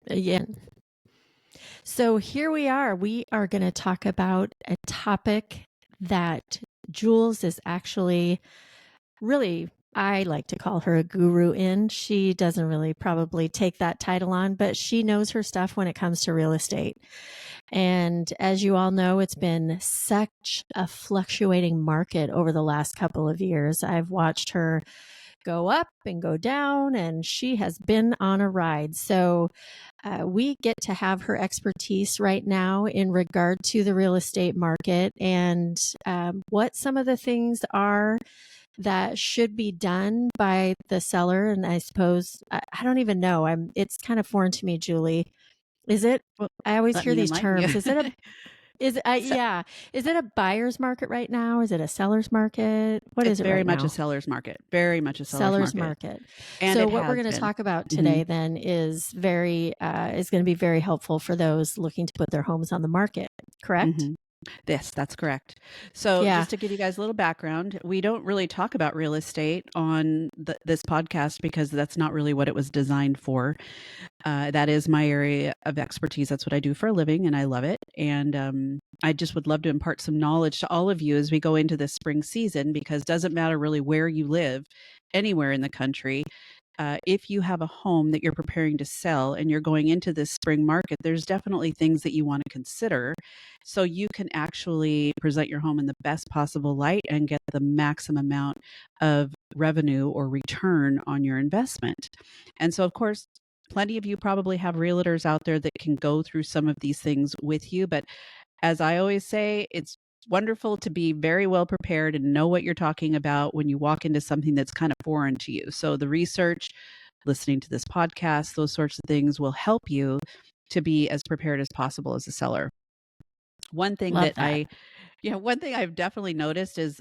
Yeah. So here we are. We are going to talk about a topic that Jules is actually really, I like to call her a guru in. She doesn't really probably take that title on, but she knows her stuff when it comes to real estate. And as you all know, it's been such a fluctuating market over the last couple of years. I've watched her go up and go down, and she has been on a ride. So we get to have her expertise right now in regard to the real estate market and what some of the things are that should be done by the seller. And I suppose, I don't even know. It's kind of foreign to me, Julie. Is it? Well, I always let hear me these enlighten you. terms. So Yeah. Is it a buyer's market right now? Is it a seller's market? What it's is it very right much a now? seller's market, very much a seller's Seller's market. market. And So it what we're has going to been. talk about Mhm. today then is is going to be very helpful for those looking to put their homes on the market. Correct? Mhm. Yes, that's correct. So Yeah. just to give you guys a little background, we don't really talk about real estate on this podcast because that's not really what it was designed for. That is my area of expertise. That's what I do for a living, and I love it. And I just would love to impart some knowledge to all of you as we go into this spring season, because it doesn't matter really where you live, anywhere in the country. If you have a home that you're preparing to sell and you're going into this spring market, there's definitely things that you want to consider so you can actually present your home in the best possible light and get the maximum amount of revenue or return on your investment. And so, of course, plenty of you probably have realtors out there that can go through some of these things with you. But as I always say, it's wonderful to be very well prepared and know what you're talking about when you walk into something that's kind of foreign to you. So the research, listening to this podcast, those sorts of things will help you to be as prepared as possible as a seller. One thing Love that that. one thing I've definitely noticed is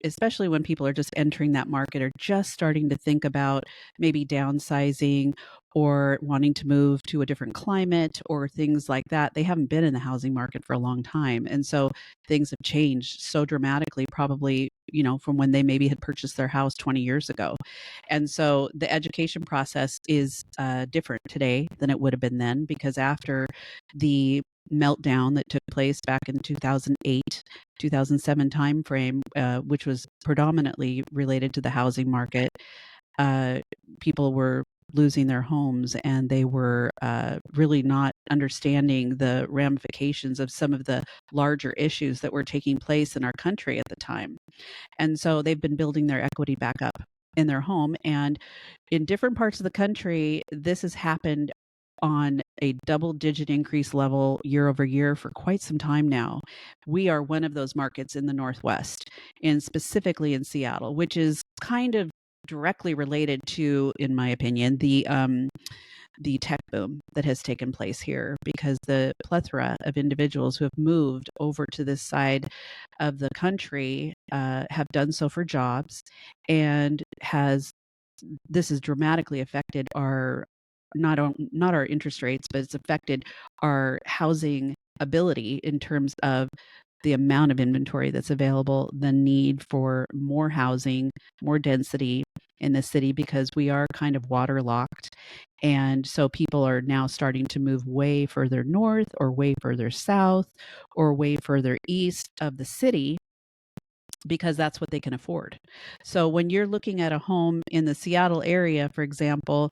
especially when people are just entering that market or just starting to think about maybe downsizing or wanting to move to a different climate or things like that, they haven't been in the housing market for a long time. And so things have changed so dramatically, probably, from when they maybe had purchased their house 20 years ago. And so the education process is different today than it would have been then, because after the meltdown that took place back in 2008 2007 timeframe, which was predominantly related to the housing market, uh, people were losing their homes, and they were really not understanding the ramifications of some of the larger issues that were taking place in our country at the time. And so they've been building their equity back up in their home. And in different parts of the country, this has happened on a double digit increase level year over year for quite some time now. We are one of those markets in the Northwest, and specifically in Seattle, which is kind of directly related to, in my opinion, the tech boom that has taken place here, because the plethora of individuals who have moved over to this side of the country have done so for jobs, and this has dramatically affected our not our interest rates, but it's affected our housing ability in terms of the amount of inventory that's available, the need for more housing, more density in the city, because we are kind of waterlocked. And so people are now starting to move way further north or way further south or way further east of the city, because that's what they can afford. So when you're looking at a home in the Seattle area, for example,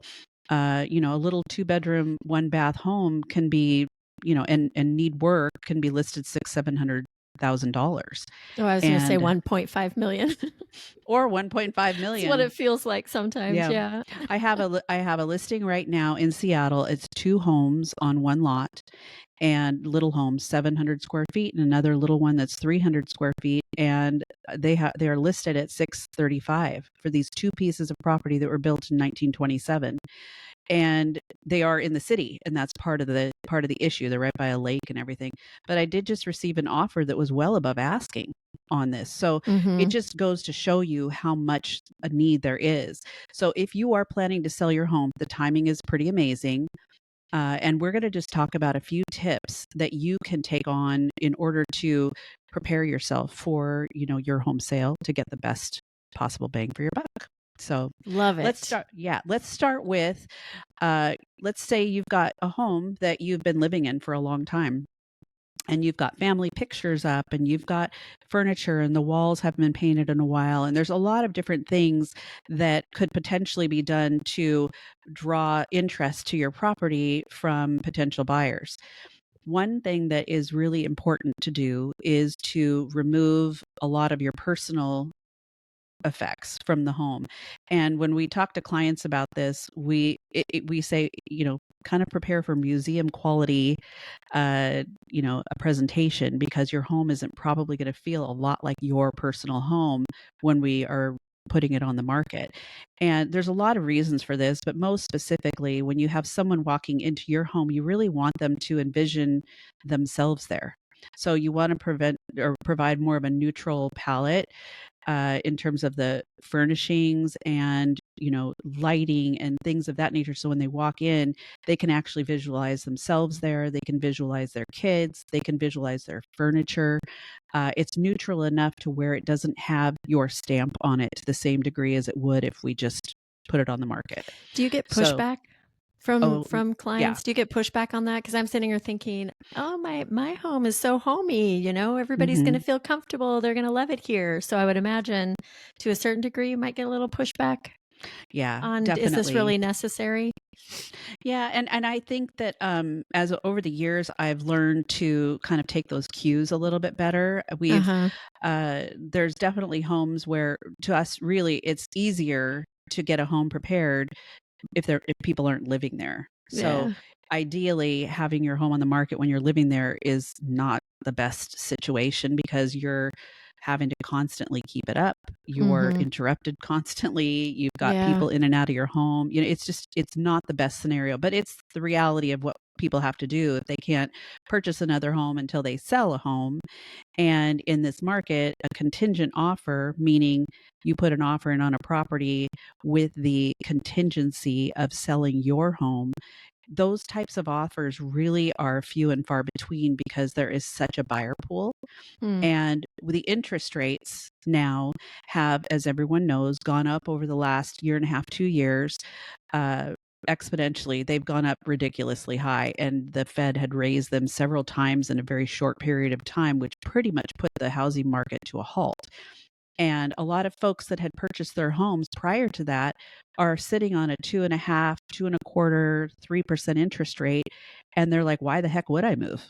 a little 2-bedroom, 1-bath home can be, and need work, can be listed $700,000, Oh, I was going to say and 1.5 million. or 1.5 It's what million. it feels like sometimes. Yeah. Yeah. I have a listing right now in Seattle. It's 2 homes on 1 lot, and little homes, 700 square feet, and another little one that's 300 square feet. And they are listed at 635 for these 2 pieces of property that were built in 1927. And they are in the city, and that's part of the issue. They're right by a lake and everything. But I did just receive an offer that was well above asking on this. So it Mm-hmm. just goes to show you how much a need there is. So if you are planning to sell your home, the timing is pretty amazing. And we're going to just talk about a few tips that you can take on in order to prepare yourself for, your home sale to get the best possible bang for your buck. So Love let's it. start. Yeah, let's start with, let's say you've got a home that you've been living in for a long time, and you've got family pictures up, and you've got furniture, and the walls haven't been painted in a while. And there's a lot of different things that could potentially be done to draw interest to your property from potential buyers. One thing that is really important to do is to remove a lot of your personal effects from the home. And when we talk to clients about this, we say, kind of prepare for museum quality, a presentation, because your home isn't probably going to feel a lot like your personal home when we are putting it on the market. And there's a lot of reasons for this, but most specifically, when you have someone walking into your home, you really want them to envision themselves there. So you want to prevent or provide more of a neutral palette, in terms of the furnishings and, lighting and things of that nature. So when they walk in, they can actually visualize themselves there. They can visualize their kids. They can visualize their furniture. It's neutral enough to where it doesn't have your stamp on it to the same degree as it would if we just put it on the market. Do you get So, pushback from oh, from yeah. clients? Do you get pushback on that? Because I'm sitting here thinking, oh, my home is so homey. Everybody's going to Hmm. feel comfortable. They're going to love it here. So I would imagine, to a certain degree, you might get a little pushback Yeah, on, is this definitely. really necessary? Yeah, and I think that, as over the years, I've learned to kind of take those cues a little bit better. Uh We've huh. there's definitely homes where, to us, really, it's easier to get a home prepared if people aren't living there. So Yeah. ideally, having your home on the market when you're living there is not the best situation, because you're having to constantly keep it up. You're Mm-hmm. interrupted constantly. You've got Yeah. people in and out of your home. It's not the best scenario, but it's the reality of what people have to do if they can't purchase another home until they sell a home. And in this market, a contingent offer, meaning you put an offer in on a property with the contingency of selling your home, those types of offers really are few and far between, because there is such a buyer pool. Mm. And the interest rates now have, as everyone knows, gone up over the last year and a half, 2 years, uh, exponentially. They've gone up ridiculously high, and the Fed had raised them several times in a very short period of time, which pretty much put the housing market to a halt. And a lot of folks that had purchased their homes prior to that are sitting on a 2.5, 2.25, 3% interest rate. And they're like, why the heck would I move?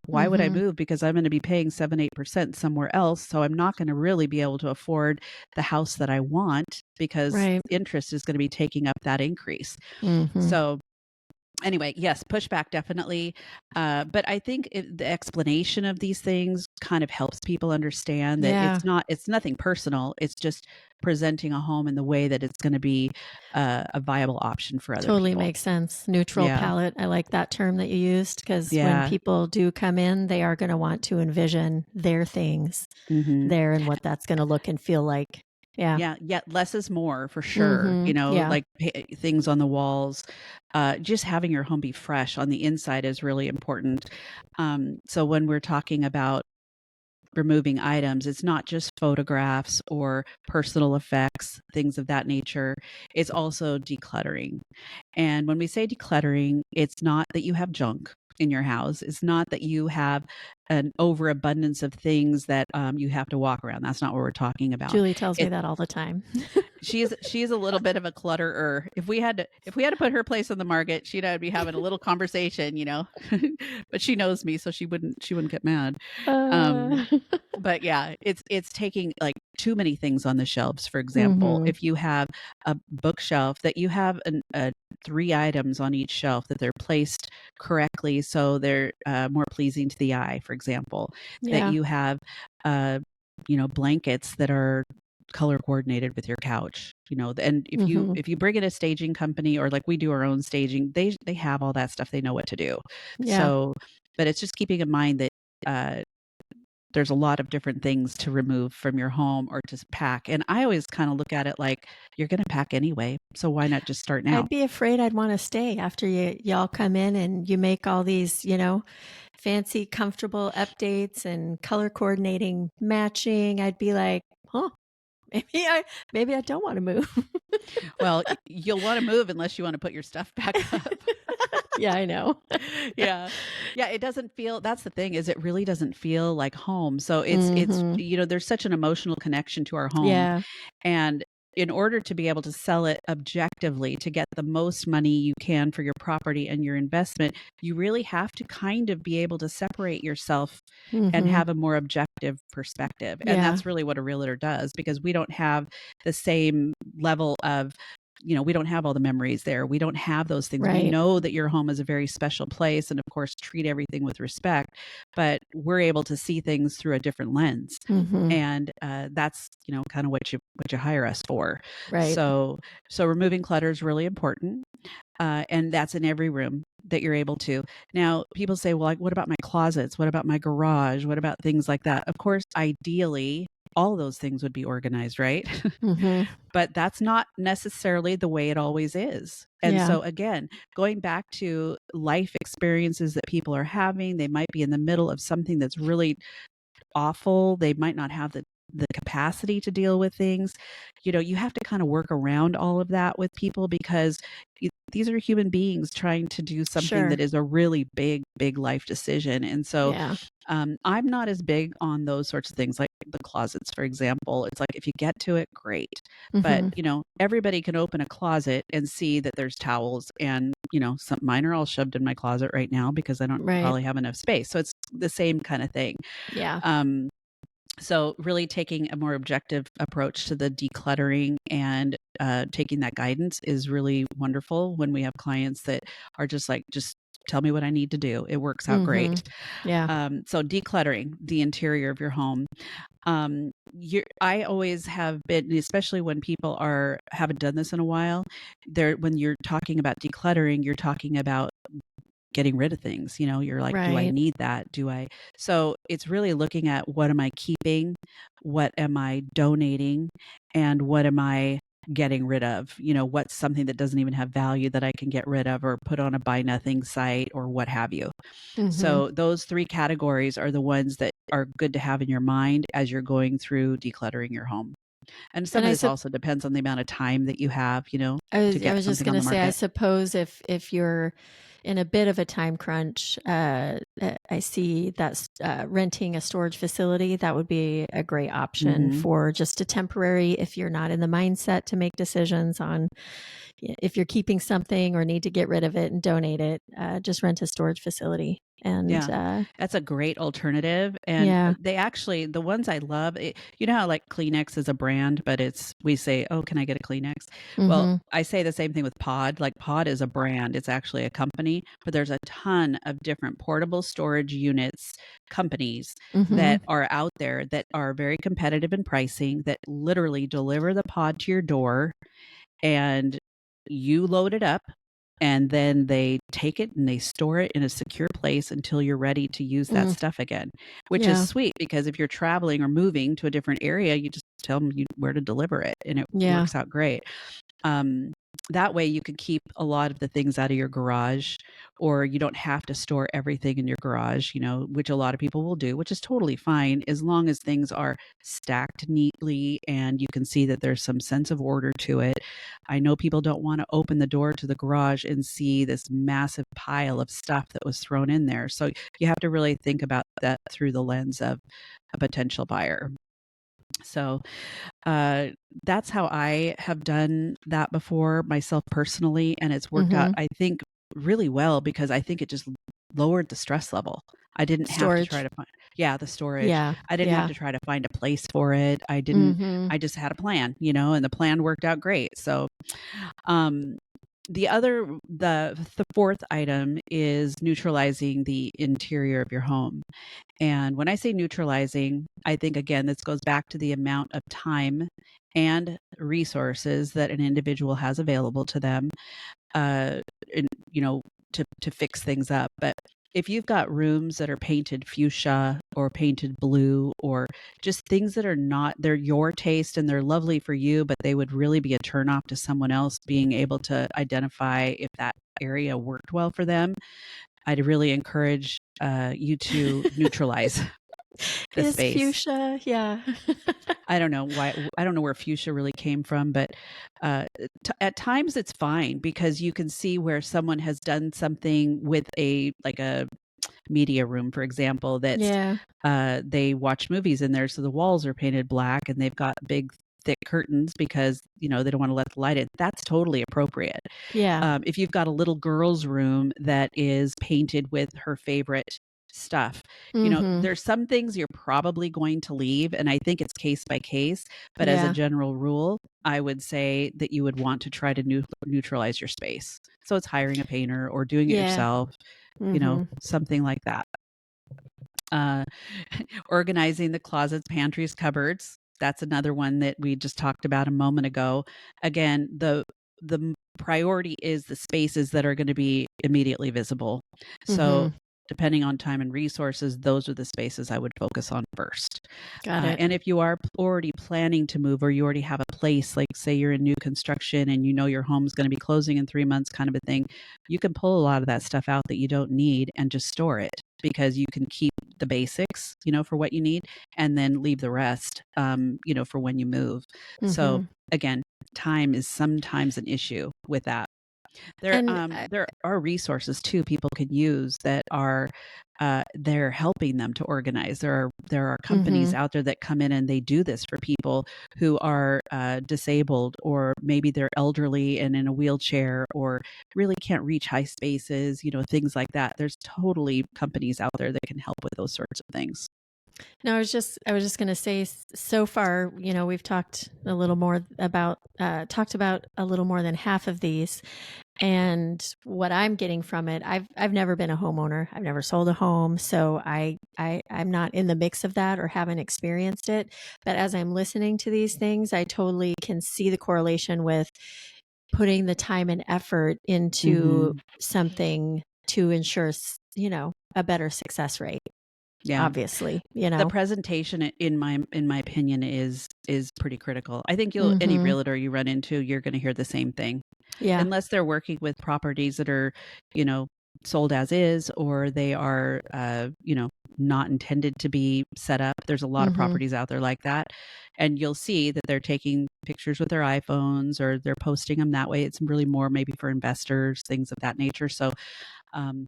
Why would I Mm-hmm. move? Because I'm going to be paying 7, 8% somewhere else. So I'm not going to really be able to afford the house that I want, because Right. interest is going to be taking up that increase. Mm-hmm. So anyway, yes, pushback definitely. But I think the explanation of these things kind of helps people understand that Yeah. it's nothing personal. It's just presenting a home in the way that it's going to be a viable option for other Totally people. makes sense. Neutral Yeah. palette. I like that term that you used, because when Yeah. people do come in, they are going to want to envision their things Hmm. there and what that's going to look and feel like. Yeah. Yeah, yeah, less is more for sure. Mhm. Yeah. Like things on the walls, just having your home be fresh on the inside is really important. So when we're talking about removing items, it's not just photographs or personal effects, things of that nature. It's also decluttering. And when we say decluttering, it's not that you have junk in your house. It's not that you have an overabundance of things that, you have to walk around. That's not what we're talking about. Julie tells me It that all the time. she's a little bit of a clutterer. If we had to put her place on the market, she'd be having a little conversation. But she knows me, so she wouldn't get mad. Um, Uh, but yeah, it's taking, like, too many things on the shelves. For example, mhm. if you have a bookshelf, that you have 3 items on each shelf, that they're placed correctly so they're, more pleasing to the eye. For example, that Yeah. you have, uh, blankets that are color coordinated with your couch. And if you Mhm. if you bring in a staging company, or like we do our own staging, they have all that stuff. They know what to do. Yeah. So, but it's just keeping in mind that, uh, there's a lot of different things to remove from your home or to pack. And I always kind of look at it like, you're going to pack anyway, so why not just start now? I'd be afraid I'd want to stay after y'all come in and you make all these, fancy, comfortable updates and color coordinating, matching. I'd be like, huh, Maybe I don't want to move. Well, you'll want to move unless you want to put your stuff back up. Yeah, I know. Yeah. Yeah, it doesn't feel that's the thing is it really doesn't feel like home. So it's Mhm. there's such an emotional connection to our home. Yeah, And in order to be able to sell it objectively, to get the most money you can for your property and your investment, you really have to kind of be able to separate yourself and mhm. have a more objective perspective. And Yeah, that's really what a realtor does because we don't have the same level of we don't have all the memories there. We don't have those things. We right. know that your home is a very special place and of course treat everything with respect, but we're able to see things through a different lens. Mhm. And that's kind of what you hire us for. Right. So removing clutter is really important, and that's in every room that you're able to. Now, people say, well, like, what about my closets? What about my garage? What about things like that? Of course, ideally, all those things would be organized, right? Mhm. But that's not necessarily the way it always is. And Yeah, so, again, going back to life experiences that people are having, they might be in the middle of something that's really awful. They might not have the capacity to deal with things. You have to kind of work around all of that with people because these are human beings trying to do something that sure. is a really big life decision. And so Yeah. I'm not as big on those sorts of things like the closets, for example. It's like if you get to it, great. But, Mhm. everybody can open a closet and see that there's towels and, some mine are all shoved in my closet right now because I don't Right. probably have enough space. So it's the same kind of thing. Yeah. Um, so really taking a more objective approach to the decluttering and taking that guidance is really wonderful when we have clients that are just like, just tell me what I need to do. It works out great. Mhm. Yeah. So decluttering the interior of your home. I always have been, especially when people haven't done this in a while, when you're talking about decluttering, you're talking about getting rid of things. You're like, do I Right. need that? Do I? So it's really looking at what am I keeping? What am I donating? And what am I getting rid of? What's something that doesn't even have value that I can get rid of or put on a buy nothing site or what have you. Mhm. So those three categories are the ones that are good to have in your mind as you're going through decluttering your home. And some And of I this sup also depends on the amount of time that you have, to I get was just something on gonna the say, I market. suppose if you're in a bit of a time crunch, I see that renting a storage facility, that would be a great option Hmm. for just a temporary if you're not in the mindset to make decisions on if you're keeping something or need to get rid of it and donate it, just rent a storage facility. And Yeah, that's a great alternative, and, yeah. the ones I love how, like, Kleenex is a brand, but we say, "Oh, can I get a Kleenex?" Well, Mhm. I say the same thing with Pod, like, Pod is a brand, it's actually a company, but there's a ton of different portable storage units companies that Mhm. are out there that are very competitive in pricing, that literally deliver the pod to your door, and you load it up and then they take it and they store it in a secure place until you're ready to use that Mm. stuff again, which is Yeah. sweet because if you're traveling or moving to a different area, you just tell them where to deliver it and it Yeah. works out great. Um, that way you can keep a lot of the things out of your garage, or you don't have to store everything in your garage, which a lot of people will do, which is totally fine as long as things are stacked neatly and you can see that there's some sense of order to it. I know people don't want to open the door to the garage and see this massive pile of stuff that was thrown in there. So you have to really think about that through the lens of a potential buyer. So uh, that's how I have done that before myself personally, and it's worked out, Mhm. I think, really well because I think it just lowered the stress level. I didn't have to try Storage. to find yeah, the storage. Yeah. I didn't have Yeah. to try to find a place for it. Mhm. I just had a plan, and the plan worked out great. So, um, the fourth item is neutralizing the interior of your home. And when I say neutralizing, I think again, this goes back to the amount of time and resources that an individual has available to them, uh, and, to fix things up. But if you've got rooms that are painted fuchsia or painted blue, or just things that are not, they're your taste and they're lovely for you, but they would really be a turnoff to someone else being able to identify if that area worked well for them, I'd really encourage you to neutralize. the Is space. fuchsia, yeah. I don't know why. I don't know where fuchsia really came from, but uh, at times it's fine because you can see where someone has done something with a media room, for example, that's Yeah, they watch movies in there, so the walls are painted black and they've got big thick curtains because they don't want to let the light in. That's totally appropriate. yeah. If you've got a little girl's room that is painted with her favorite stuff, Mhm. there's some things you're probably going to leave, and I think it's case by case. But as a Yeah, general rule, I would say that you would want to try to neutralize your space. So it's hiring a painter or doing it yeah. yourself, Mhm. something like that. Uh, Organizing the closets, pantries, cupboards. That's another one that we just talked about a moment ago. Again, the priority is the spaces that are going to be immediately visible. So, Mhm. depending on time and resources, those are the spaces I would focus on first. Got it. And if you are already planning to move or you already have a place, like say you're in new construction and your home's going to be closing in 3 months, kind of a thing, you can pull a lot of that stuff out that you don't need and just store it because you can keep the basics, for what you need, and then leave the rest, for when you move. So Mhm. again, time is sometimes an issue with that. And There are resources too people can use that are they're helping them to organize. There are companies mhm. out there that come in and they do this for people who are disabled, or maybe they're elderly and in a wheelchair, or really can't reach high spaces. Things like that. There's totally companies out there that can help with those sorts of things. No, I was just gonna say, so far, we've talked about a little more than half of these, and what I'm getting from it, I've never been a homeowner. I've never sold a home, so I'm not in the mix of that or haven't experienced it. But as I'm listening to these things, I totally can see the correlation with putting the time and effort into Hmm. something to ensure, a better success rate, Yeah. obviously. The presentation in my opinion is pretty critical. I think any Mhm. realtor you run into, you're going to hear the same thing. Yeah. Unless they're working with properties that are, you know, sold as is, or they are, not intended to be set up. There's a lot of Mhm. properties out there like that. And you'll see that they're taking pictures with their iPhones or they're posting them that way. It's really more maybe for investors, things of that nature. So,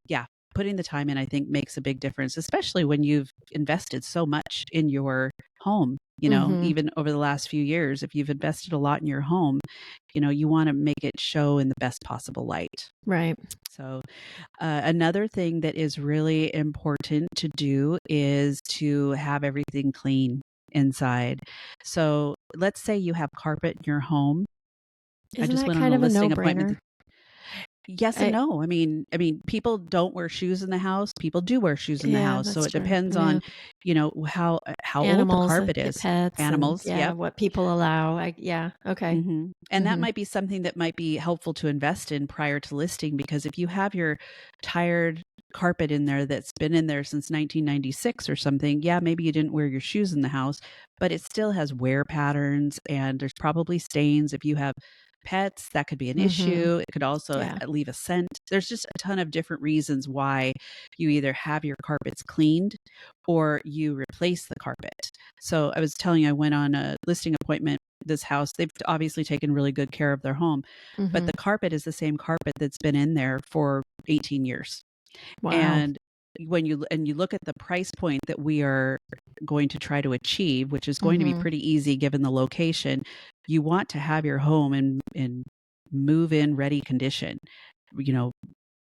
yeah, putting the time in, I think, makes a big difference, especially when you've invested so much in your home. Mhm. Even over the last few years, if you've invested a lot in your home, you want to make it show in the best possible light. Right. So, another thing that is really important to do is to have everything clean inside. So, let's say you have carpet in your home. I Isn't just that went on kind a of a listing appointment. no-brainer? Yes and I no. I mean, people don't wear shoes in the house. People do wear shoes in the Yeah, house. So that's it true. depends Yeah. on, how old the Animals, carpet get is. pets and Animals, yeah, yep. what people allow. Yeah, okay. And that Mhm. might be something that might be helpful to invest in prior to listing, because if you have your tired carpet in there that's been in there since 1996 or something, yeah, maybe you didn't wear your shoes in the house, but it still has wear patterns and there's probably stains. If you have pets, that could be an Mhm. issue. It could also Yeah. leave a scent. There's just a ton of different reasons why you either have your carpets cleaned or you replace the carpet. So I was telling you, I went on a listing appointment. This house, they've obviously taken really good care of their home, but Mhm. the carpet is the same carpet that's been in there for 18 years. Wow. And when you look at the price point that we are going to try to achieve, which is going to be Mhm. pretty easy given the location, you want to have your home in move in ready condition, you know,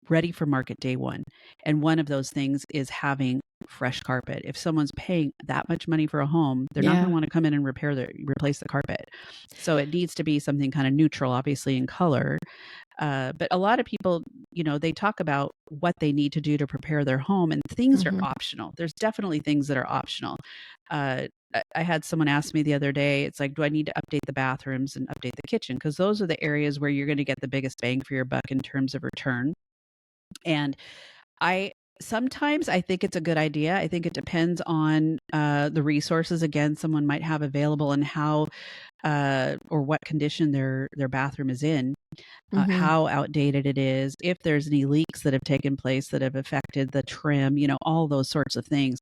ready for market day one. And one of those things is having fresh carpet. If someone's paying that much money for a home, they're not going to Yeah. want to come in and replace the carpet. So it needs to be something kind of neutral, obviously in color. But a lot of people, they talk about what they need to do to prepare their home, and things are Mhm. optional. There's definitely things that are optional. I had someone ask me the other day, it's like, do I need to update the bathrooms and update the kitchen? Because those are the areas where you're going to get the biggest bang for your buck in terms of return. And I Sometimes I think it's a good idea. I think it depends on the resources again someone might have available and how or what condition their bathroom is in, Mhm. how outdated it is, if there's any leaks that have taken place that have affected the trim, all those sorts of things.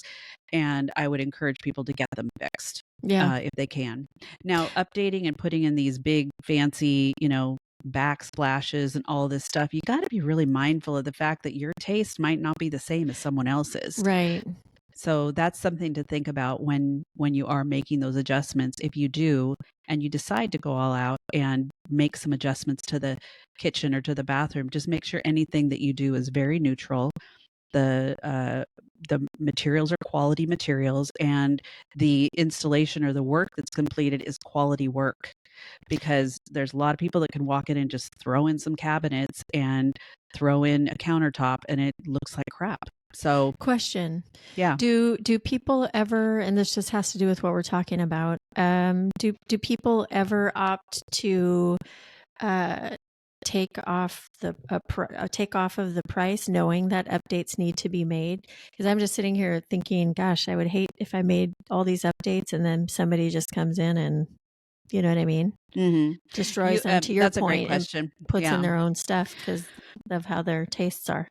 And I would encourage people to get them fixed Yeah. if they can. Now, updating and putting in these big fancy, backsplashes and all this stuff, you got to be really mindful of the fact that your taste might not be the same as someone else's. Right. So that's something to think about when you are making those adjustments. If you do and you decide to go all out and make some adjustments to the kitchen or to the bathroom, just make sure anything that you do is very neutral. The materials are quality materials, and the installation or the work that's completed is quality work, because there's a lot of people that can walk in and just throw in some cabinets and throw in a countertop and it looks like crap. So Question. yeah. Do people ever, and this just has to do with what we're talking about, do people ever opt to uh, take off of the price, knowing that updates need to be made? Because I'm just sitting here thinking, gosh, I would hate if I made all these updates and then somebody just comes in and, you know what I mean, Mhm. destroys them, to your That's a great point, and question. puts in Yeah. their own stuff because of how their tastes are.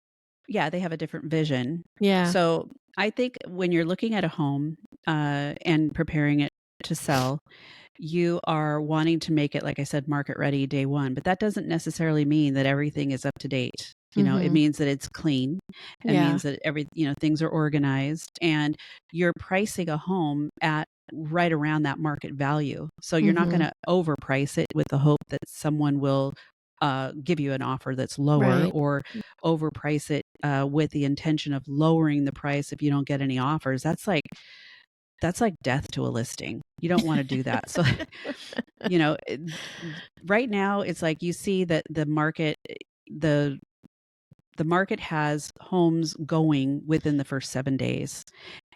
Yeah, they have a different vision. Yeah. So, I think when you're looking at a home, and preparing it to sell, you are wanting to make it, like I said, market ready day one, but that doesn't necessarily mean that everything is up to date. It Mm-hmm. means that it's clean. It Yeah. means that things are organized, and you're pricing a home at right around that market value. So you're not going Mm-hmm. to overprice it with the hope that someone will give you an offer that's lower, Right. or overprice it with the intention of lowering the price if you don't get any offers. That's like death to a listing. You don't want to do that. So, you know, it- right now it's like you see that the the market has homes going within the first 7 days.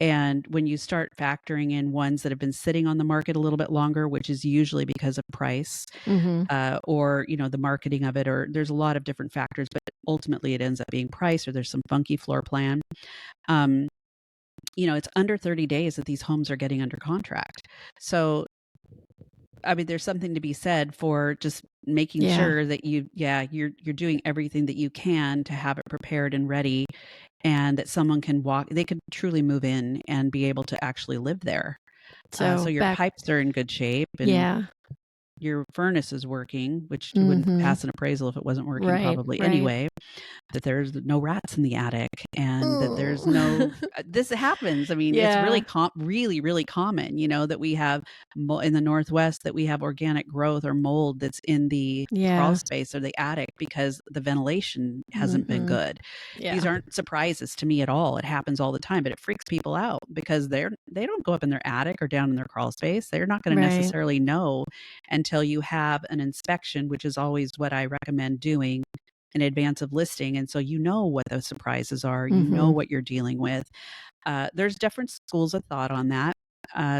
And when you start factoring in ones that have been sitting on the market a little bit longer, which is usually because of price, Mm-hmm. or the marketing of it, or there's a lot of different factors, but ultimately it ends up being price, or there's some funky floor plan. Um, it's under 30 days that these homes are getting under contract. So, I mean, there's something to be said for just making Yeah. sure that you're doing everything that you can to have it prepared and ready, and that someone they could truly move in and be able to actually live there. So So your back, pipes are in good shape, and yeah. your furnace is working, which you wouldn't Mm-hmm. pass an appraisal if it wasn't working Right. probably Right. anyway, that there's no rats in the attic, and that there's Oh. no this happens. I mean, it's really Yeah. really really common, that we have in the Northwest, that we have organic growth or mold that's in the crawl Yeah. space or the attic because the ventilation hasn't been Mm-hmm. good. These Yeah. aren't surprises to me at all. It happens all the time, but it freaks people out because they don't go up in their attic or down in their crawl space. They're not going to Right. necessarily know until you have an inspection, which is always what I recommend doing in advance of listing. And so what those surprises are, Mm-hmm. what you're dealing with. There's different schools of thought on that.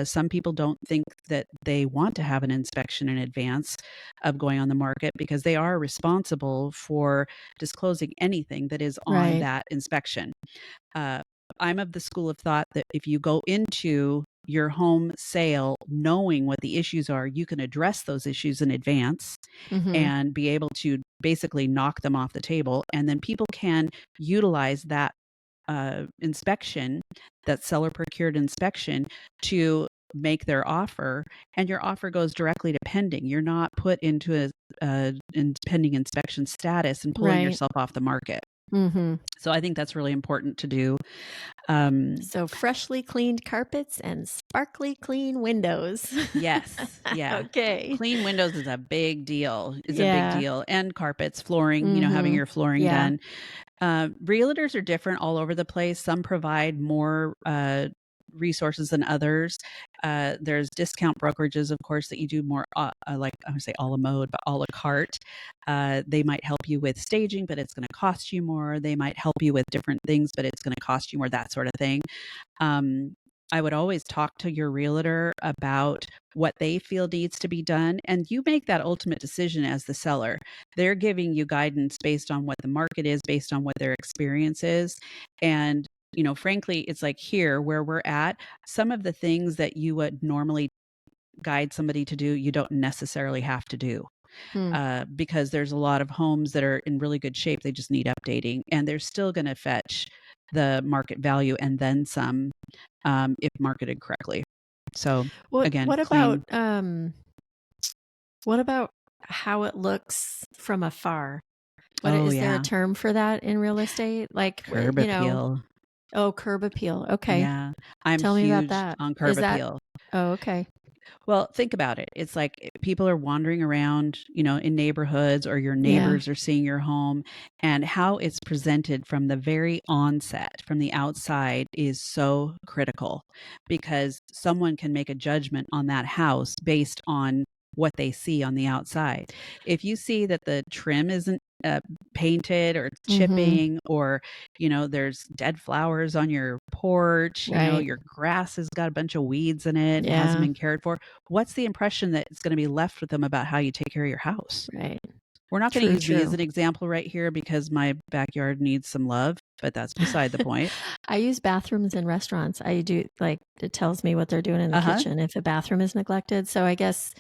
Some people don't think that they want to have an inspection in advance of going on the market because they are responsible for disclosing anything that is on Right. that inspection. Uh, I'm of the school of thought that if you go into your home sale knowing what the issues are, you can address those issues in advance Mm-hmm. and be able to basically knock them off the table. And then people can utilize that inspection, that seller procured inspection, to make their offer, and your offer goes directly to pending. You're not put into pending inspection status and pulling Right. yourself off the market. Mm-hmm. So I think that's really important to do. Um, So freshly cleaned carpets and sparkly clean windows. yes, yeah. Okay. Clean windows is a big deal. It's a big Yeah. deal. And carpets, flooring, having Mm-hmm. your flooring Yeah. done. Realtors are different all over the place. Some provide more resources than others. There's discount brokerages, of course, that you do more, like I would say, a la mode, but a la carte. They might help you with staging, but it's going to cost you more. They might help you with different things, but it's going to cost you more, that sort of thing. Um, I would always talk to your realtor about what they feel needs to be done, and you make that ultimate decision as the seller. They're giving you guidance based on what the market is, based on what their experience is. And, frankly, it's like here where we're at, some of the things that you would normally guide somebody to do, you don't necessarily have to do. Hmm. Because there's a lot of homes that are in really good shape. They just need updating, and they're still going to fetch the market value and then some, if marketed correctly. So What again, what about clean. what about how it looks from afar? What Oh is there a yeah, term for that in real estate? Like, curb appeal. oh, curb appeal. Okay. Yeah, I'm Tell me about huge that. on curb Is that appeal. Oh, okay. Well, think about it. It's like people are wandering around, in neighborhoods, or your Yeah. neighbors are seeing your home, and how it's presented from the very onset, from the outside, is so critical, because someone can make a judgment on that house based on what they see on the outside. If you see that the trim isn't painted, or it's Mhm. chipping, or there's dead flowers on your porch, Right. your grass has got a bunch of weeds in it and hasn't Yeah. been cared for, what's the impression that's going to be left with them about how you take care of your house? Right. We're not going to True, use me as true. an example right here because my backyard needs some love, but that's beside the point. I use bathrooms in restaurants. I do like it tells me what they're doing in the Uh-huh. kitchen if a bathroom is neglected. So I guess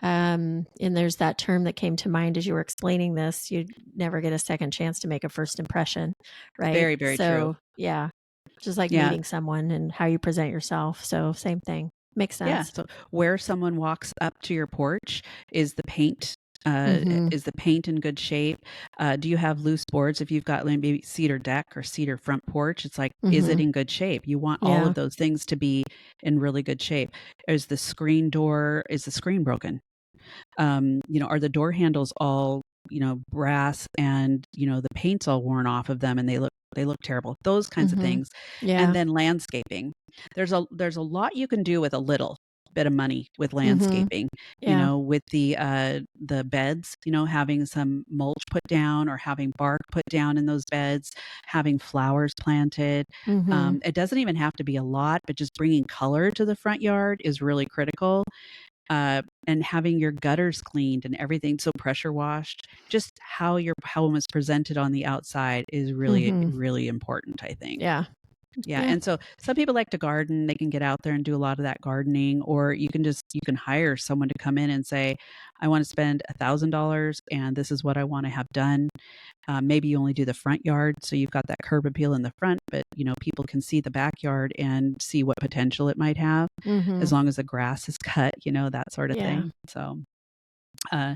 and there's that term that came to mind as you were explaining this, you never get a second chance to make a first impression, right? Very, very true. So, yeah. Just like Yeah. meeting someone and how you present yourself. So, same thing. Makes Yeah. sense. So where someone walks up to your porch, is the paint Mhm. is the paint in good shape? Do you have loose boards? If you've got maybe cedar deck or cedar front porch, it's like, is it Mhm. in good shape? You want all Yeah. of those things to be in really good shape. Is the screen broken? Are the door handles all, brass, and, the paint's all worn off of them and they look terrible. Those kinds of Mhm. things. And Yeah. then landscaping. There's a lot you can do with a little bit of money with Mhm. landscaping, Yeah. with the beds, having some mulch put down or having bark put down in those beds, having flowers planted. Mhm. It doesn't even have to be a lot, but just bringing color to the front yard is really critical. And having your gutters cleaned and everything, so pressure washed. Just how your home is presented on the outside is really, Mhm. really important, I think. Yeah. Yeah, Yeah. and so some people like to garden. They can get out there and do a lot of that gardening, or you can hire someone to come in and say, "I want to spend $1,000, and this is what I want to have done." Maybe you only do the front yard, so you've got that curb appeal in the front, but people can see the backyard and see what potential it might have, as Mhm. long as the grass is cut, that sort of Yeah. thing. So uh,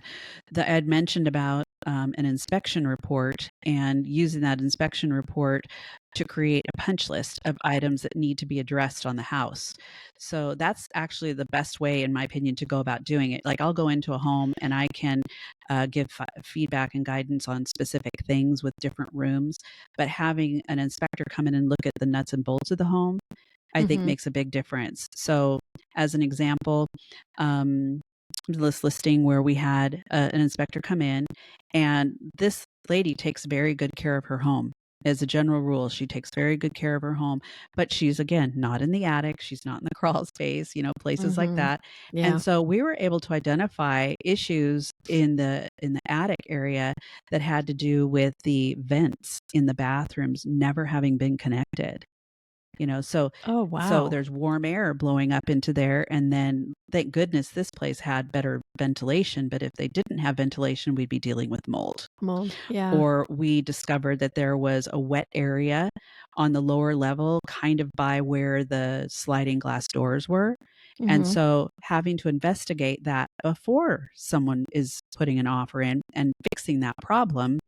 the Ed mentioned about an inspection report, and using that inspection report to create a punch list of items that need to be addressed on the house. So that's actually the best way, in my opinion, to go about doing it. Like, I'll go into a home and I can give feedback and guidance on specific things with different rooms, but having an inspector come in and look at the nuts and bolts of the home, I think, Mhm. makes a big difference. So, as an example, um, this listing where we had an inspector come in, and this lady takes very good care of her home. As a general rule, she takes very good care of her home, but she's, again, not in the attic. She's not in the crawl space, places like Mhm. that. And Yeah. so we were able to identify issues in the attic area that had to do with the vents in the bathrooms never having been connected. So Oh, wow. there's warm air blowing up into there, and then thank goodness this place had better ventilation, but if they didn't have ventilation, we'd be dealing with mold. Mold. Yeah. Or we discovered that there was a wet area on the lower level, kind of by where the sliding glass doors were. And Mhm. so having to investigate that before someone is putting an offer in and fixing that problem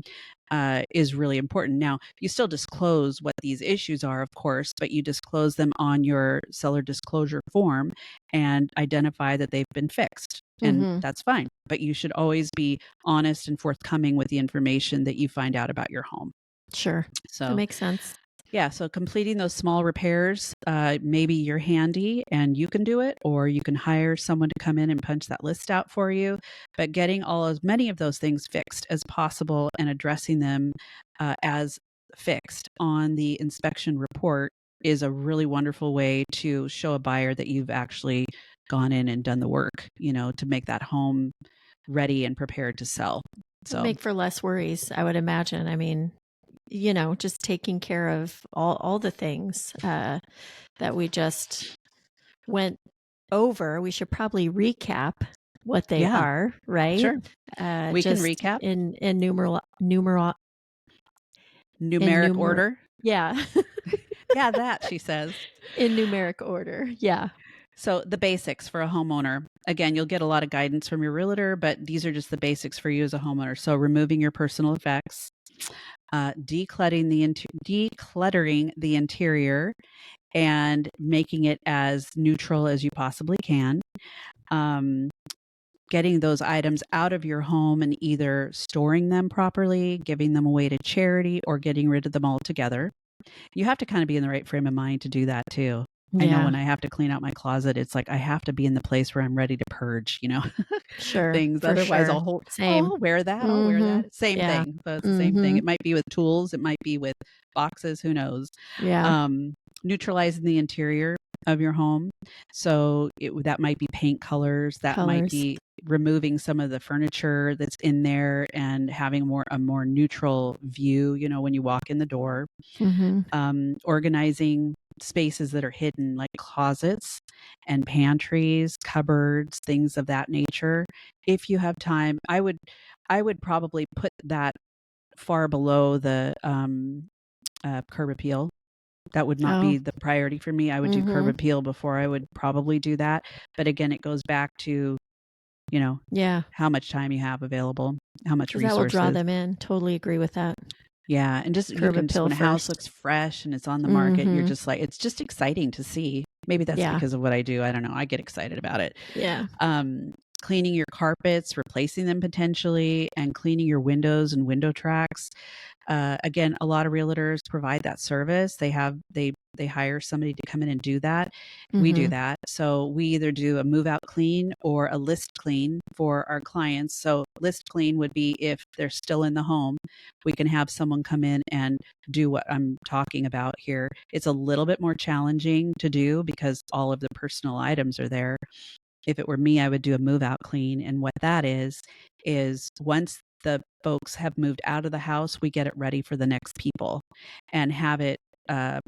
is really important. Now, you still disclose what these issues are, of course, but you disclose them on your seller disclosure form and identify that they've been fixed. And Mhm. that's fine. But you should always be honest and forthcoming with the information that you find out about your home. Sure. That So, makes sense. yeah, so completing those small repairs, maybe you're handy and you can do it, or you can hire someone to come in and punch that list out for you. But getting as many of those things fixed as possible and addressing them as fixed on the inspection report is a really wonderful way to show a buyer that you've actually gone in and done the work, to make that home ready and prepared to sell. Would So make for less worries, I would imagine. I mean, just taking care of all the things that we just went over. We should probably recap what they yeah, are, right? sure. We can Just recap. in Numeric order. yeah. Yeah, that, she says. In numeric order. Yeah. So the basics for a homeowner. Again, you'll get a lot of guidance from your realtor, but these are just the basics for you as a homeowner. So removing your personal effects, decluttering the interior, and making it as neutral as you possibly can. Getting those items out of your home and either storing them properly, giving them away to charity, or getting rid of them altogether. You have to kind of be in the right frame of mind to do that too. I know Yeah. when I have to clean out my closet, it's like I have to be in the place where I'm ready to purge, Sure. things. For Otherwise, sure. Same. I'll wear that. I'll wear Mm-hmm. that. Same Yeah. thing. So it's the same thing. Mm-hmm. It might be with tools. It might be with boxes. Who knows? Yeah. Neutralizing the interior of your home. So that might be paint colors. That might Colors. be removing some of the furniture that's in there and having a more neutral view, when you walk in the door. Mm-hmm. Organizing spaces that are hidden, like closets and pantries, cupboards, things of that nature. If you have time, I would probably put that far below the curb appeal. That would not Oh. be the priority for me. I would do curb Mm-hmm. appeal before I would probably do that. But again, it goes back to, Yeah. how much time you have available, how much Because that will draw resources. them in. Totally agree with that. Yeah, and just you Curb can just appeal when a house first. looks fresh and it's on the market, you're Mm-hmm. just like it's just exciting to see. Maybe that's Yeah. because of what I do. I don't know. I get excited about it. Yeah. Cleaning your carpets, replacing them potentially, and cleaning your windows and window tracks. Again, a lot of realtors provide that service. They hire somebody to come in and do that. We do Mm-hmm. that. So we either do a move out clean or a list clean for our clients. So list clean would be if they're still in the home, we can have someone come in and do what I'm talking about here. It's a little bit more challenging to do because all of the personal items are there. If it were me, I would do a move out clean. And what that is once the folks have moved out of the house, we get it ready for the next people and have it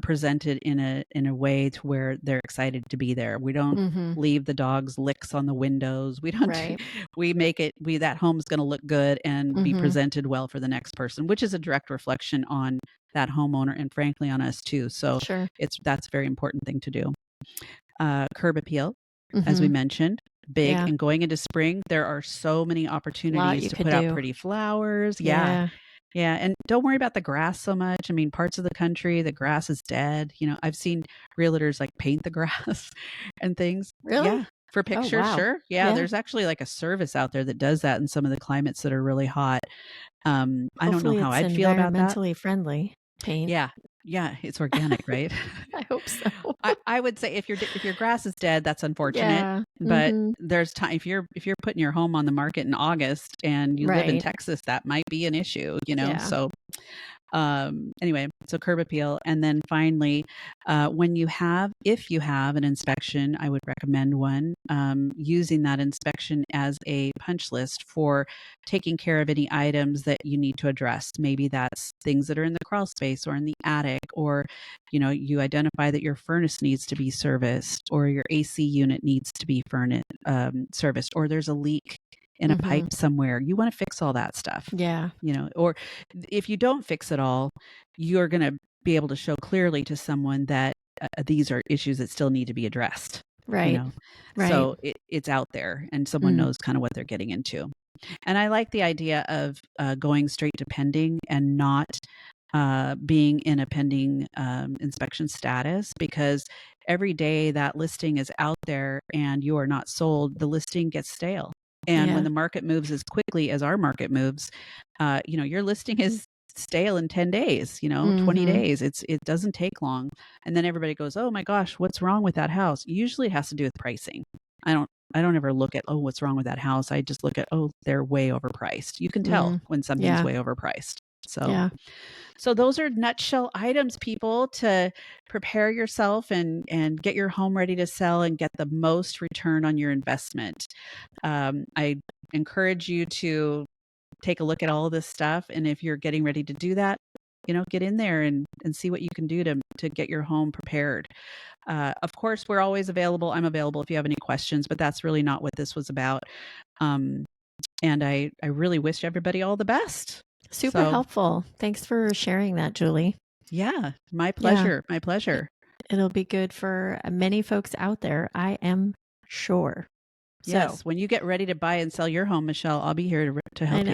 presented in a way to where they're excited to be there. We don't Mm-hmm. leave the dogs licks on the windows. We don't. Right. We make it. That home's going to look good and be Mm-hmm. presented well for the next person, which is a direct reflection on that homeowner and frankly on us too. So Sure. that's a very important thing to do. Curb appeal, as we Mm-hmm. mentioned, big. Yeah. And going into spring, there are so many Lot opportunities you to could put out do. pretty flowers. Yeah. Yeah. Yeah. And don't worry about the grass so much. I mean, parts of the country, the grass is dead. I've seen realtors like paint the grass and things. Really? Yeah. For Oh, pictures, wow. sure. Yeah. Yeah. There's actually like a service out there that does that in some of the climates that are really hot. I don't know Hopefully how it's I'd feel about that. environmentally friendly paint. Yeah. Yeah. It's organic, right? I hope so. I would say if your grass is dead, that's unfortunate. Yeah. But Mm-hmm. there's time if you're putting your home on the market in August and you live in Right. Texas, that might be an issue, Yeah. So anyway, so curb appeal. And then finally, if you have an inspection, I would recommend one, using that inspection as a punch list for taking care of any items that you need to address. Maybe that's things that are in the crawl space or in the attic, or, you identify that your furnace needs to be serviced or your AC unit needs to be serviced, or there's a leak in a Mm-hmm. pipe somewhere. You want to fix all that stuff, Yeah. or if you don't fix it all, you're going to be able to show clearly to someone that these are issues that still need to be addressed, Right. Right. so it's out there and someone knows kind of what they're getting into. And I like the idea of going straight to pending and not being in a pending inspection status, because every day that listing is out there and you are not sold, the listing gets stale. And when Yeah. the market moves as quickly as our market moves, your listing is stale in 10 days, 20 Mm-hmm. days. It doesn't take long. And then everybody goes, "Oh my gosh, what's wrong with that house?" Usually it has to do with pricing. I don't ever look at, "Oh, what's wrong with that house?" I just look at, "Oh, they're way overpriced." You can tell when something's Yeah. way overpriced. So, Yeah. so those are nutshell items, people, to prepare yourself and get your home ready to sell and get the most return on your investment. I encourage you to take a look at all of this stuff, and if you're getting ready to do that, get in there and see what you can do to get your home prepared. Of course, we're always available. I'm available if you have any questions, but that's really not what this was about. Um, and I really wish everybody all the best. Super So, helpful. Thanks for sharing that, Julie. yeah, my Yeah. pleasure. My pleasure. It'll be good for many folks out there, I am sure. So, Yes, when you get ready to buy and sell your home, Michelle, I'll be here to I help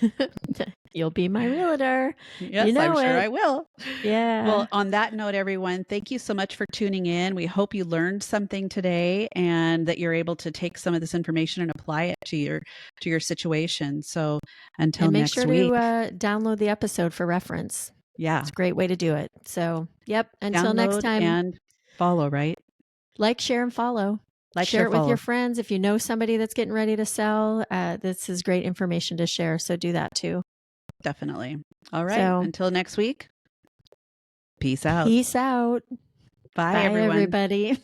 you. know. You'll be my realtor. You Yes, I'm know sure it. I will. Yeah. Well, on that note, everyone, thank you so much for tuning in. We hope you learned something today and that you're able to take some of this information and apply it to your situation. So until And make next sure to week, download the episode for reference. yeah, It's a great way to do it. So, yep. Until next download time, and follow, right? like, share, and follow. Like, Share share, it with your follow. friends. If you know somebody that's getting ready to sell, this is great information to share. So do that too. Definitely. All right. So Until next week, peace out. peace out. Bye, Bye, everyone. everybody.